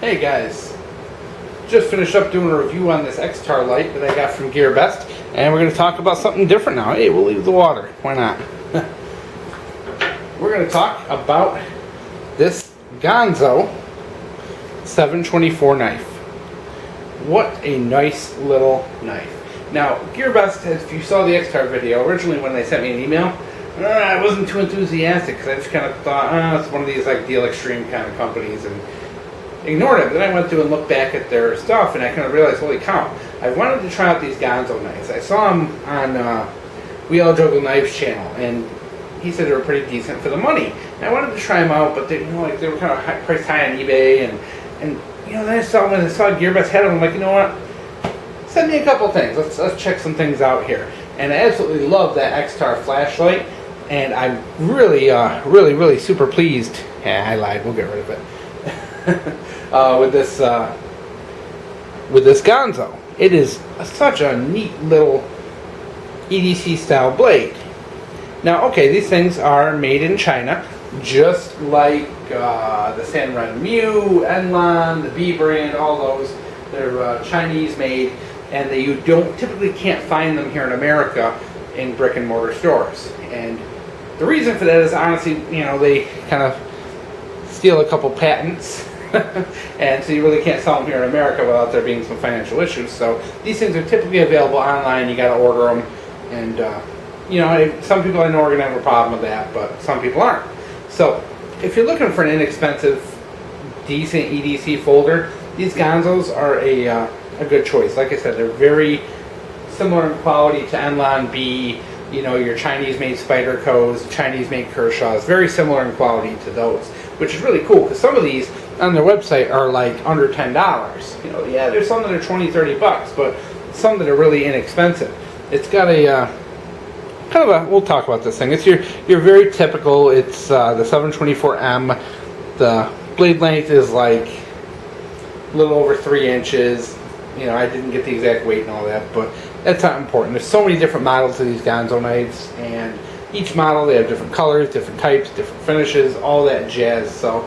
Hey guys, just finished up doing a review on this X-Tar light that I got from Gearbest, and we're going to talk about something different now. Hey, we'll leave the water. Why not? We're going to talk about this Ganzo 724 knife. What a nice little knife. Now, Gearbest, if you saw the X-Tar video, originally when they sent me an email, I wasn't too enthusiastic because I just kind of thought, it's one of these like Deal Extreme kind of companies, and ignored it. Then I went through and looked back at their stuff, and I kind of realized, holy cow, I wanted to try out these Ganzo knives. I saw them on We All Juggle Knives channel, and he said they were pretty decent for the money. And I wanted to try them out, but they, they were kind of priced high on eBay, and then I saw when I saw Gearbest had them, I'm like, you know what? Send me a couple things. Let's check some things out here. And I absolutely love that X-Tar flashlight, and I'm really super pleased. Yeah, I lied. We'll get rid of it. With this Ganzo. It is such a neat little EDC style blade. Now, okay, these things are made in China, just like the Sanren Mu, Enlon, the B brand, all those. They're Chinese made, and you typically can't find them here in America in brick and mortar stores. And the reason for that is honestly, they kind of steal a couple patents. And so you really can't sell them here in America without there being some financial issues. So these things are typically available online. You got to order them, and some people I know are going to have a problem with that, but some people aren't. So if you're looking for an inexpensive, decent EDC folder, these Ganzos are a good choice. Like I said, they're very similar in quality to Enlon B. Your Chinese-made Spydercos, Chinese-made Kershaws, very similar in quality to those, which is really cool because some of these on their website are like under $10. Yeah, there's some that are $20-30, but some that are really inexpensive. It's got a kind of a, we'll talk about this thing. It's your very typical. It's the 724M. The blade length is like a little over 3 inches. I didn't get the exact weight and all that, but that's not important. There's so many different models of these Ganzo knives, and each model, they have different colors, different types, different finishes, all that jazz. So,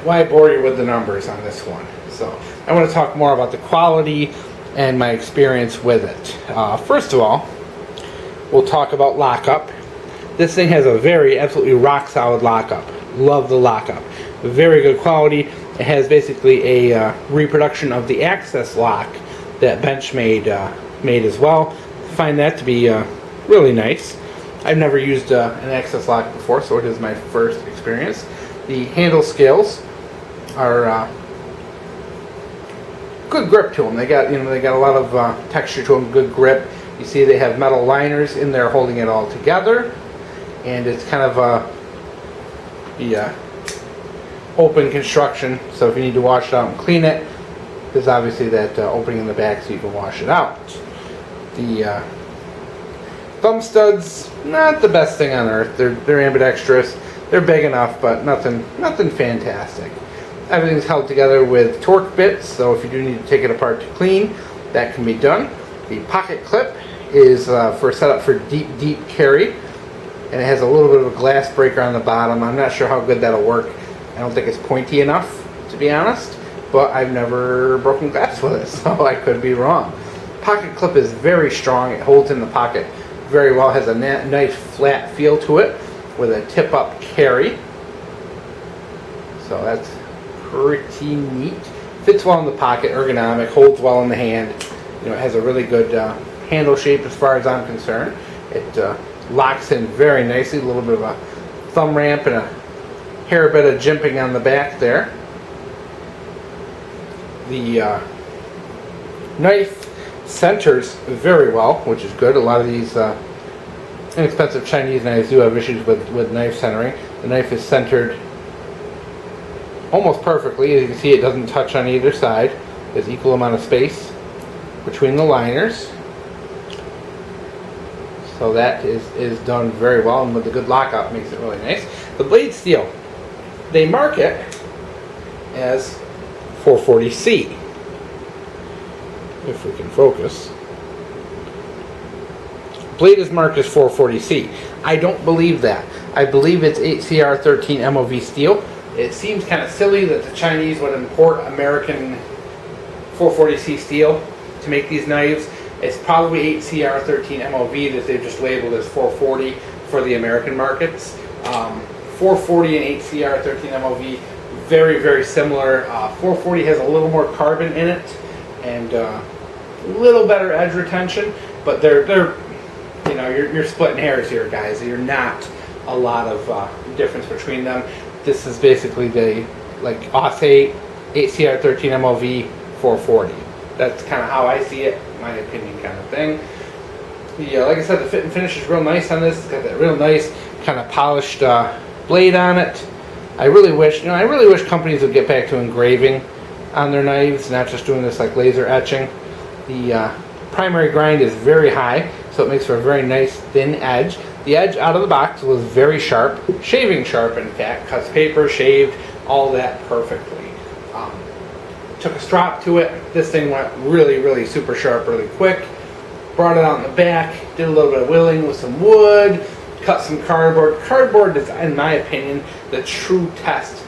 why bore you with the numbers on this one? So, I want to talk more about the quality and my experience with it. First of all, we'll talk about Lockup. This thing has a absolutely rock solid lockup. Love the Lockup. Very good quality. It has basically a reproduction of the Access lock that Benchmade made as well. Find that to be really nice. I've never used an Access lock before, so it is my first experience. The handle scales are good grip to them. They got a lot of texture to them, good grip. You see they have metal liners in there holding it all together, and it's kind of open construction. So if you need to wash it out and clean it, there's obviously that opening in the back so you can wash it out. The thumb studs, not the best thing on earth. They're ambidextrous. They're big enough, but nothing fantastic. Everything's held together with torque bits, so if you do need to take it apart to clean, that can be done. The pocket clip is set up for deep carry, and it has a little bit of a glass breaker on the bottom. I'm not sure how good that'll work. I don't think it's pointy enough, to be honest, but I've never broken glass with it, so I could be wrong. Pocket clip is very strong. It holds in the pocket very well. Has a nice flat feel to it with a tip-up carry. So that's pretty neat. Fits well in the pocket, ergonomic, holds well in the hand. It has a really good handle shape as far as I'm concerned. It locks in very nicely. A little bit of a thumb ramp and a hair bit of jimping on the back there. The knife centers very well, which is good. A lot of these inexpensive Chinese knives do have issues with knife centering. The knife is centered almost perfectly. As you can see, it doesn't touch on either side. There's equal amount of space between the liners. So that is done very well, and with the good lockup makes it really nice. The blade steel, they mark it as 440C. If we can focus. Blade is marked as 440C. I don't believe that. I believe it's 8CR13 MOV steel. It seems kind of silly that the Chinese would import American 440C steel to make these knives. It's probably 8CR13 MOV that they've just labeled as 440 for the American markets. 440 and 8CR13 MOV, very, very similar. 440 has a little more carbon in it and a little better edge retention, but they're you know, you're splitting hairs here, guys. You're not a lot of difference between them. This is basically the like AUS 8CR13 MOV 440. That's kind of how I see it, my opinion kind of thing. Yeah, like I said, the fit and finish is real nice on this. It's got that real nice kind of polished blade on it. I really wish companies would get back to engraving on their knives, not just doing this like laser etching. The primary grind is very high, so it makes for a very nice thin edge. The edge out of the box was very sharp, shaving sharp in fact, cuts paper, shaved, all that perfectly. Took a strop to it. This thing went really, really super sharp really quick. Brought it out in the back, did a little bit of whittling with some wood, cut some cardboard. Cardboard is, in my opinion, the true test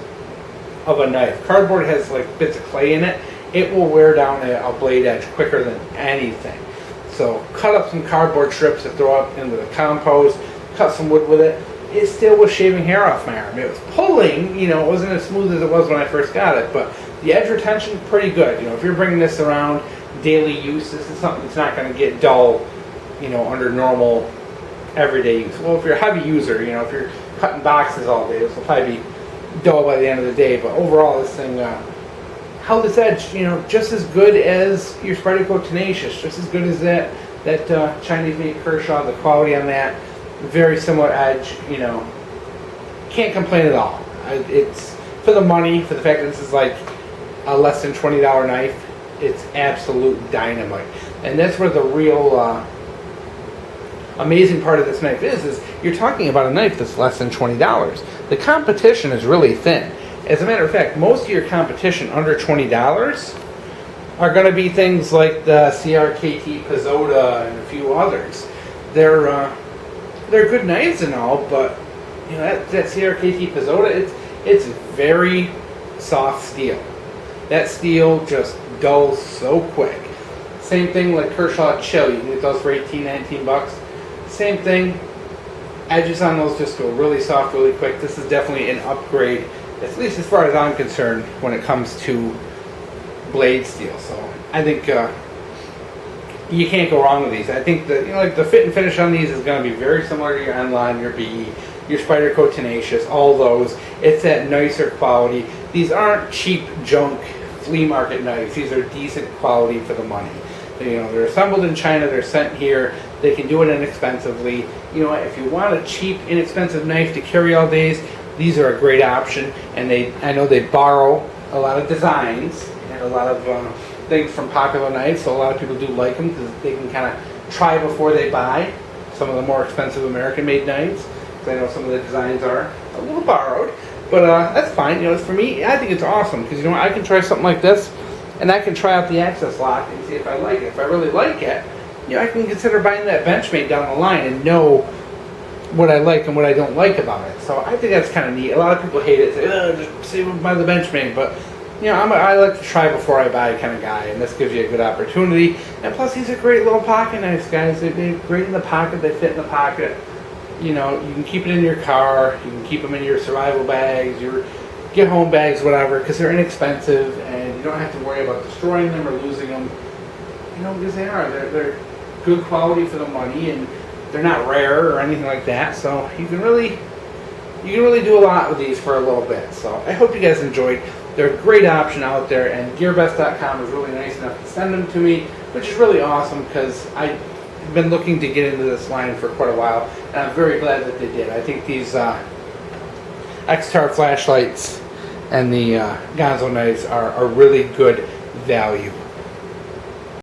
of a knife. Cardboard has like bits of clay in it. It will wear down a blade edge quicker than anything. So cut up some cardboard strips to throw up into the compost, cut some wood with it. It still was shaving hair off my arm. It was pulling, you know, it wasn't as smooth as it was when I first got it, but the edge retention pretty good. You know, if you're bringing this around daily use, this is something that's not going to get dull, you know, under normal everyday use. Well, if you're a heavy user, you know, if you're cutting boxes all day, this will probably be dull by the end of the day, but overall this thing held its edge, you know, just as good as your Spyderco Tenacious, just as good as that Chinese made Kershaw. The quality on that, very similar edge, you know, can't complain at all. It's for the money, for the fact that this is like a less than $20 knife, it's absolute dynamite. And that's where the real amazing part of this knife is you're talking about a knife that's less than $20. The competition is really thin. As a matter of fact, most of your competition under $20 are going to be things like the CRKT Pizzoda and a few others. They're good knives and all, but you know that CRKT Pizzoda, it's very soft steel. That steel just dulls so quick. Same thing like Kershaw Chill. You can get those for 18, 19 bucks. Same thing. Edges on those just go really soft, really quick. This is definitely an upgrade, at least as far as I'm concerned, when it comes to blade steel. So I think you can't go wrong with these. I think that, you know, like the fit and finish on these is going to be very similar to your N-Line, your BE, your Spyderco Tenacious, all those. It's that nicer quality. These aren't cheap junk flea market knives. These are decent quality for the money. You know, they're assembled in China. They're sent here. They can do it inexpensively. You know, if you want a cheap, inexpensive knife to carry all days, these are a great option. And I know they borrow a lot of designs and a lot of things from popular knives. So a lot of people do like them because they can kind of try before they buy some of the more expensive American-made knives. Because I know some of the designs are a little borrowed. But that's fine. You know, for me, I think it's awesome because, you know, I can try something like this, and I can try out the access lock and see if I like it. If I really like it, you know, I can consider buying that Benchmade down the line and know what I like and what I don't like about it. So I think that's kind of neat. A lot of people hate it, say, oh, just save them by the Benchmade. But, you know, I like to try before I buy kind of guy, and this gives you a good opportunity. And plus, these are great little pocket knives, guys. They're great in the pocket. They fit in the pocket. You know, you can keep it in your car. You can keep them in your survival bags, your get home bags, whatever, because they're inexpensive, and you don't have to worry about destroying them or losing them. You know, because they are. They're good quality for the money, and they're not rare or anything like that. So you can really do a lot with these for a little bit. So I hope you guys enjoyed. They're a great option out there, and gearbest.com is really nice enough to send them to me, which is really awesome because I've been looking to get into this line for quite a while, and I'm very glad that they did. I think these X-Tar flashlights and the Ganzo knives are a really good value.